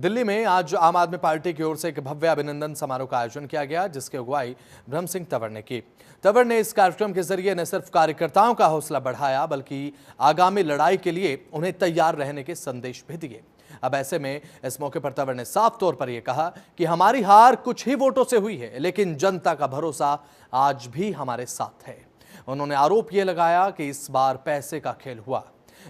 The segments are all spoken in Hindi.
दिल्ली में आज आम आदमी पार्टी की ओर से एक भव्य अभिनंदन समारोह का आयोजन किया गया, जिसकी अगुवाई ब्रह्म सिंह तंवर ने की। तंवर ने इस कार्यक्रम के जरिए न सिर्फ कार्यकर्ताओं का हौसला बढ़ाया, बल्कि आगामी लड़ाई के लिए उन्हें तैयार रहने के संदेश भी दिए। अब ऐसे में इस मौके पर तंवर ने साफ तौर पर यह कहा कि हमारी हार कुछ ही वोटों से हुई है, लेकिन जनता का भरोसा आज भी हमारे साथ है। उन्होंने आरोप यह लगाया कि इस बार पैसे का खेल हुआ,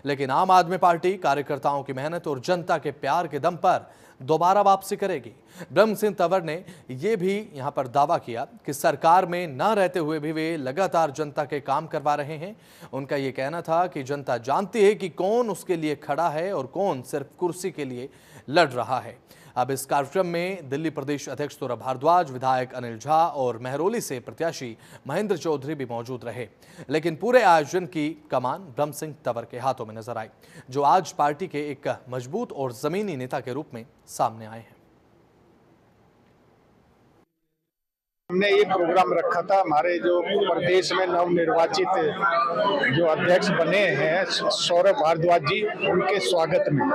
लेकिन आम आदमी पार्टी कार्यकर्ताओं की मेहनत और जनता के प्यार के दम पर दोबारा वापसी करेगी। ब्रह्म सिंह तंवर ने यह भी यहां पर दावा किया कि सरकार में न रहते हुए भी वे लगातार जनता के काम करवा रहे हैं। उनका यह कहना था कि जनता जानती है कि कौन उसके लिए खड़ा है और कौन सिर्फ कुर्सी के लिए लड़ रहा है। अब इस कार्यक्रम में दिल्ली प्रदेश अध्यक्ष सौरभ भारद्वाज, विधायक अनिल झा और महरौली से प्रत्याशी महेंद्र चौधरी भी मौजूद रहे, लेकिन पूरे आयोजन की कमान ब्रह्म सिंह तंवर के हाथों में नजर आई, जो आज पार्टी के एक मजबूत और जमीनी नेता के रूप में सामने आए हैं। हमने ये प्रोग्राम रखा था, हमारे जो प्रदेश में नवनिर्वाचित जो अध्यक्ष बने हैं सौरभ भारद्वाज जी, उनके स्वागत में।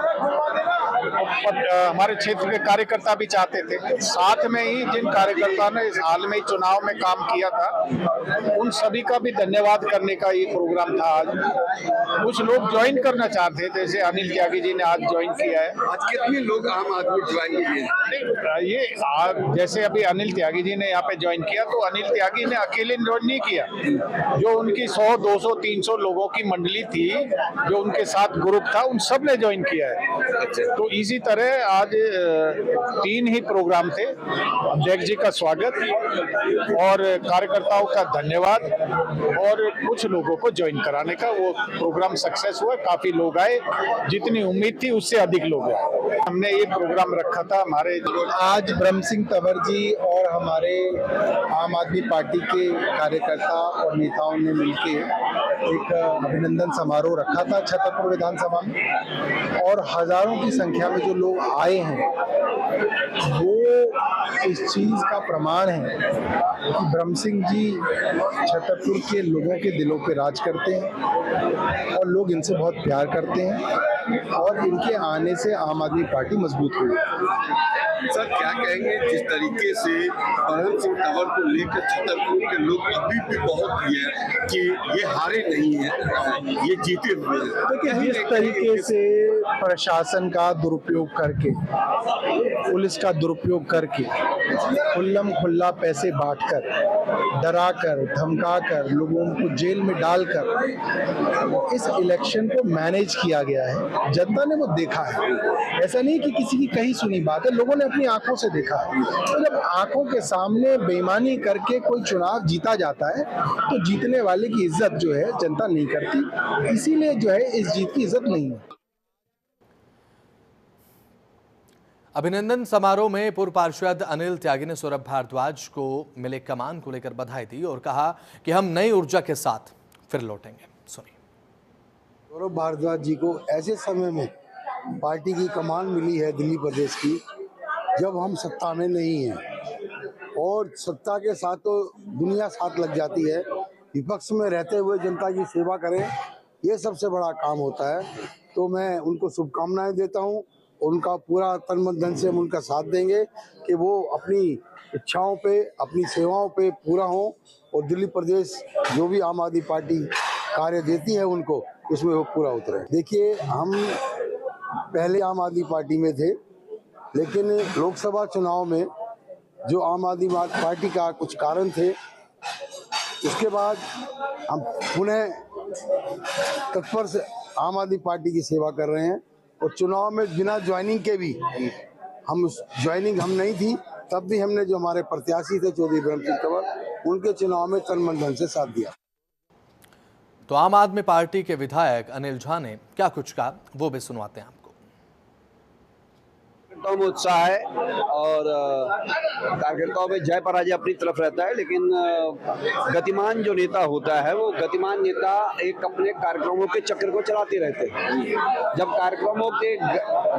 हमारे क्षेत्र के कार्यकर्ता भी चाहते थे, साथ में ही जिन कार्यकर्ता ने इस हाल में चुनाव में काम किया था उन सभी का भी धन्यवाद करने का ये प्रोग्राम था। आज कुछ लोग ज्वाइन करना चाहते थे, जैसे अनिल त्यागी जी ने आज ज्वाइन किया है। आज कितने लोग आम आदमी ज्वाइन किए? ये जैसे अभी अनिल त्यागी जी ने यहाँ पे ज्वाइन किया, तो अनिल त्यागी ने अकेले ज्वाइन नहीं किया, जो उनकी 100, 200, 300 लोगों की मंडली थी, जो उनके साथ ग्रुप था, उन सब ने ज्वाइन किया है। तो इसी तरह आज 3 ही प्रोग्राम थे। अध्यक्ष जी का स्वागत और कार्यकर्ताओं का धन्यवाद और कुछ लोगों को ज्वाइन कराने का, वो प्रोग्राम सक्सेस हुआ। काफी लोग आए, जितनी उम्मीद थी उससे अधिक लोग आए। हमने ये प्रोग्राम रखा था। हमारे आज ब्रह्म सिंह तंवर जी और हमारे आम आदमी पार्टी के कार्यकर्ता और नेताओं ने मिलकर एक अभिनंदन समारोह रखा था छतरपुर विधानसभा में, और हजारों की संख्या में जो लोग आए हैं वो इस चीज का प्रमाण है कि ब्रह्म सिंह जी छतरपुर के लोगों के दिलों पे राज करते हैं और लोग इनसे बहुत प्यार करते हैं, और इनके आने से आम आदमी पार्टी मजबूत हुई। सर, क्या कहेंगे जिस तरीके से ब्रह्म सिंह तंवर को लेकर छतरपुर के लोग अभी भी बहुत है कि ये हारे नहीं है, ये जीते हुए हैं। देखिए, जिस तरीके से प्रशासन का दुरुपयोग करके, पुलिस का दुरुपयोग करके, खुल्लम खुल्ला पैसे बांटकर, डराकर, धमकाकर, लोगों को जेल में डालकर इस इलेक्शन को मैनेज किया गया है, जनता ने वो देखा है। ऐसा नहीं कि किसी की कहीं सुनी बात है, लोगों ने अपनी आंखों से देखा है। तो जब आंखों के सामने बेईमानी करके कोई चुनाव जीता जाता है तो जीतने वाले की इज्जत जो है जनता नहीं करती, इसीलिए जो है इस जीत की इज्जत नहीं है। अभिनंदन समारोह में पूर्व पार्षद अनिल त्यागी ने सौरभ भारद्वाज को मिले कमान को लेकर बधाई दी और कहा कि हम नई ऊर्जा के साथ फिर लौटेंगे। सुनिए। सौरभ भारद्वाज जी को ऐसे समय में पार्टी की कमान मिली है दिल्ली प्रदेश की, जब हम सत्ता में नहीं हैं, और सत्ता के साथ तो दुनिया साथ लग जाती है। विपक्ष में रहते हुए जनता की सेवा करें, ये सबसे बड़ा काम होता है। तो मैं उनको शुभकामनाएं देता हूं, उनका पूरा तन मन धन से हम उनका साथ देंगे कि वो अपनी इच्छाओं पे, अपनी सेवाओं पे पूरा हों, और दिल्ली प्रदेश जो भी आम आदमी पार्टी कार्य देती है उनको, उसमें वो पूरा उतरे। देखिए, हम पहले आम आदमी पार्टी में थे, लेकिन लोकसभा चुनाव में जो आम आदमी पार्टी का कुछ कारण थे, उसके बाद हम पुनः तत्पर से आम आदमी पार्टी की सेवा कर रहे हैं। और चुनाव में बिना ज्वाइनिंग के भी हम नहीं थी, तब भी हमने जो हमारे प्रत्याशी थे चौधरी ब्रह्म सिंह तंवर, उनके चुनाव में तन मन धन से साथ दिया। तो आम आदमी पार्टी के विधायक अनिल झा ने क्या कुछ कहा, वो भी सुनवाते हैं आपको। कार्यकर्ताओं में उत्साह है और कार्यकर्ताओं में जय पराजय अपनी तरफ रहता है, लेकिन गतिमान जो नेता होता है वो गतिमान नेता एक अपने कार्यक्रमों के चक्र को चलाते रहते हैं। जब कार्यक्रमों के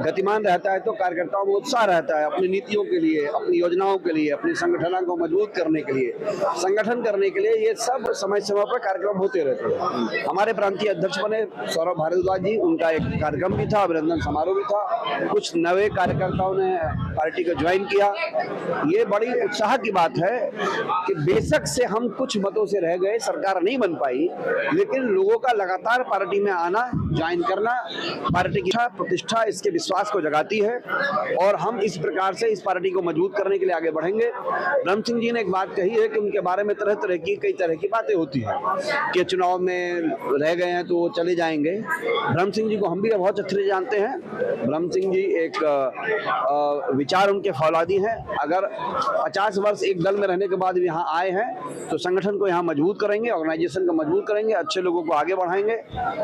गतिमान रहता है तो कार्यकर्ताओं में उत्साह रहता है अपनी नीतियों के लिए, अपनी योजनाओं के लिए, अपनी संगठन को मजबूत करने के लिए, संगठन करने के लिए। ये सब समय समय पर कार्यक्रम होते रहते हैं। हमारे प्रांतीय अध्यक्ष बने सौरभ भारद्वाज जी, उनका एक कार्यक्रम भी था, अभिनंदन समारोह भी था। कुछ नए कार्यक्रम कार्यकर्ताओं ने पार्टी को ज्वाइन किया। ये बड़ी उत्साह की बात है कि बेशक से हम कुछ मतों से रह गए, सरकार नहीं बन पाई, लेकिन लोगों का लगातार पार्टी में आना, ज्वाइन करना पार्टी की प्रतिष्ठा, इसके विश्वास को जगाती है और हम इस प्रकार से इस पार्टी को मजबूत करने के लिए आगे बढ़ेंगे। ब्रह्म सिंह जी ने एक बात कही है कि उनके बारे में कई तरह की बातें होती हैं कि चुनाव में रह गए हैं तो वो चले जाएंगे। ब्रह्म सिंह जी को हम भी बहुत अच्छे से जानते हैं। ब्रह्म सिंह जी एक विचार उनके फौलादी हैं। अगर 50 वर्ष एक दल में रहने के बाद यहाँ आए हैं तो संगठन को यहाँ मजबूत करेंगे, ऑर्गेनाइजेशन को मजबूत करेंगे, अच्छे लोगों को आगे बढ़ाएंगे,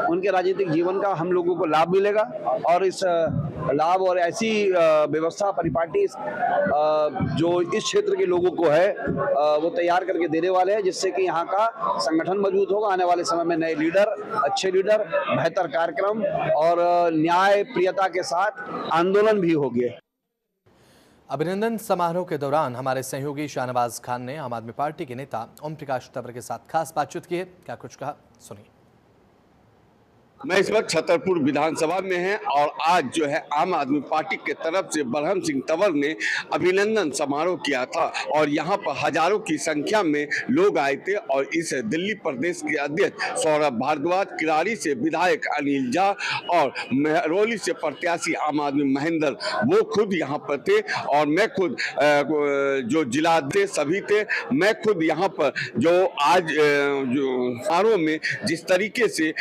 उनके राजनीतिक जीवन का हम लोगों को लाभ मिलेगा और इस लाभ और ऐसी व्यवस्था परिपाटी जो इस क्षेत्र के लोगों को है वो तैयार करके देने वाले हैं, जिससे कि यहाँ का संगठन मजबूत होगा। आने वाले समय में नए लीडर, अच्छे लीडर, बेहतर कार्यक्रम और न्याय प्रियता के साथ आंदोलन भी होंगे। अभिनंदन समारोह के दौरान हमारे सहयोगी शाहनवाज खान ने आम आदमी पार्टी के नेता ओम प्रकाश तंवर के साथ खास बातचीत की है। क्या कुछ कहा, सुनिए। मैं इस वक्त छतरपुर विधानसभा में हैं और आज जो है आम आदमी पार्टी के तरफ से ब्रह्म सिंह तंवर ने अभिनंदन समारोह किया था और यहाँ पर हजारों की संख्या में लोग आए थे और इस दिल्ली प्रदेश के अध्यक्ष सौरभ भारद्वाज, किरारी से विधायक अनिल झा और महरौली से प्रत्याशी आम आदमी महेंद्र, वो खुद यहाँ पर थे और मैं खुद जो जिला थे सभी थे। मैं खुद यहाँ पर जो आज जो समारोह में जिस तरीके से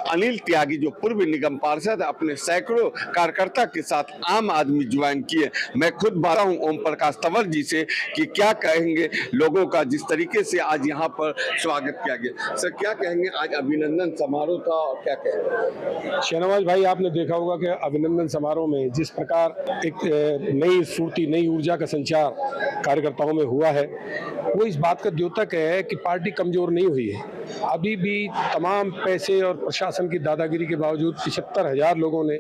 अनिल त्यागी जो पूर्व निगम पार्षद अपने सैकड़ों कार्यकर्ता के साथ आम आदमी ज्वाइन किए, मैं खुद बात हूं ओम प्रकाश तंवर जी से कि क्या कहेंगे लोगों का जिस तरीके से आज यहाँ पर स्वागत किया गया। सर क्या कहेंगे, आज अभिनंदन समारोह था और क्या कहेंगे? शाहनवाज भाई, आपने देखा होगा कि अभिनंदन समारोह में जिस प्रकार एक नई स्फूर्ति, नई ऊर्जा का संचार कार्यकर्ताओं में हुआ है, वो इस बात का द्योतक है कि पार्टी कमजोर नहीं हुई है। अभी भी तमाम पैसे और प्रशासन की दादागिरी के बावजूद 75,000 लोगों ने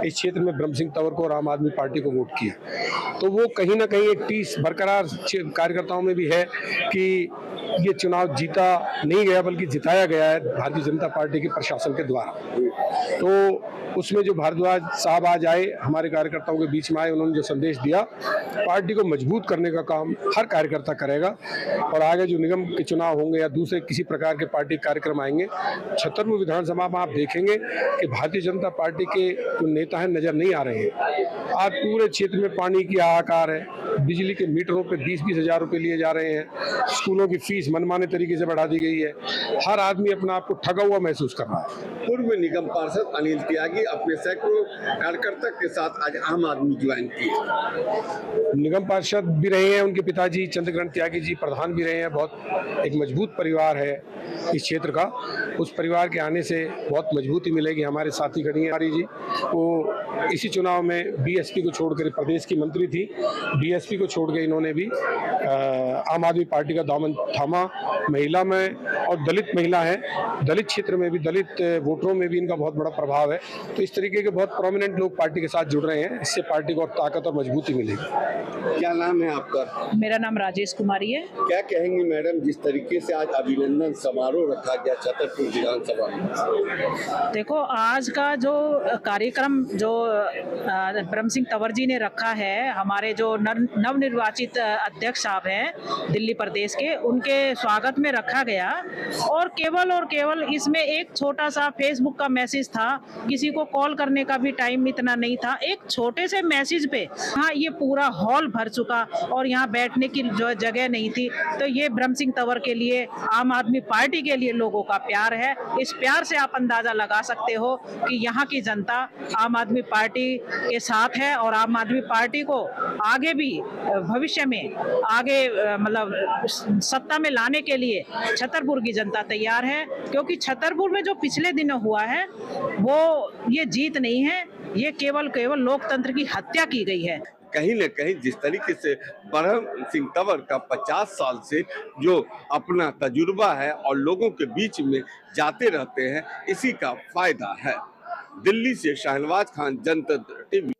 इस क्षेत्र में ब्रह्म सिंह तंवर को और आम आदमी पार्टी को वोट किया। तो वो कहीं ना कहीं एक टीस बरकरार कार्यकर्ताओं में भी है कि ये चुनाव जीता नहीं गया बल्कि जिताया गया है भारतीय जनता पार्टी के प्रशासन के द्वारा। तो उसमें जो भारद्वाज साहब आज आए, हमारे कार्यकर्ताओं के बीच में आए, उन्होंने जो संदेश दिया, पार्टी को मजबूत करने का काम हर कार्यकर्ता करेगा और आगे जो निगम के चुनाव होंगे या दूसरे किसी प्रकार के पार्टी कार्यक्रम आएंगे, छतरपुर विधानसभा में आप देखेंगे कि भारतीय जनता पार्टी के जो नेता हैं नजर नहीं आ रहे हैं। आज पूरे क्षेत्र में पानी की हाहाकार है, बिजली के मीटरों पे 20-20 हज़ार रुपये लिए जा रहे हैं, स्कूलों की फीस मनमाने तरीके से बढ़ा दी गई है, हर आदमी अपना आप को ठगा हुआ महसूस कर रहा है। पूर्व निगम पार्षद अनिल त्यागी अपने सैकड़ों कार्यकर्ता के साथ आज आम आदमी ज्वाइन किए। निगम पार्षद भी रहे हैं, उनके पिताजी चंद्रग्रहण त्यागी जी प्रधान भी रहे हैं। बहुत एक मजबूत परिवार है इस क्षेत्र का, उस परिवार के आने से बहुत मजबूती मिलेगी। हमारे साथी खड़ी हैं जी, वो इसी चुनाव में बीएसपी को छोड़कर, प्रदेश की मंत्री थी, बीएसपी को छोड़ के इन्होंने भी आम आदमी पार्टी का दामन थामा। महिला में और दलित महिला है, दलित क्षेत्र में भी, दलित वोटरों में भी इनका बहुत बड़ा प्रभाव है। तो इस तरीके के बहुत प्रोमिनेंट लोग पार्टी के साथ जुड़ रहे हैं, इससे पार्टी को और ताकत और मजबूती मिलेगी। क्या नाम है आपका? मेरा नाम राजेश कुमारी है। क्या कहेंगे मैडम, जिस तरीके से आज अभिनंदन समारोह रखा गया छतरपुर विधानसभा में? देखो, आज का जो कार्यक्रम जो ब्रह्म सिंह तंवर जी ने रखा है, हमारे जो नवनिर्वाचित अध्यक्ष साहब हैं दिल्ली प्रदेश के, उनके स्वागत में रखा गया और केवल इसमें एक छोटा सा फेसबुक का मैसेज था, किसी को कॉल करने का भी टाइम इतना नहीं था। एक छोटे से मैसेज पे हाँ ये पूरा हॉल भर चुका और यहाँ बैठने की जो जगह नहीं थी। तो ये ब्रह्म सिंह तंवर के लिए, आम आदमी पार्टी के लिए लोगों का प्यार है। इस प्यार से आप अंदाजा लगा सकते हो कि यहाँ की जनता आम आदमी पार्टी के साथ है और आम आदमी पार्टी को आगे भी भविष्य में आगे मतलब सत्ता में लाने के लिए छतरपुर की जनता तैयार है। क्योंकि छतरपुर में जो पिछले दिनों हुआ है वो ये जीत नहीं है, ये केवल लोकतंत्र की हत्या की गई है। कहीं न कहीं जिस तरीके से ब्रह्म सिंह तंवर का 50 साल से जो अपना तजुर्बा है और लोगों के बीच में जाते रहते हैं, इसी का फायदा है। दिल्ली से शाहनवाज खान, जनतंत्र टीवी।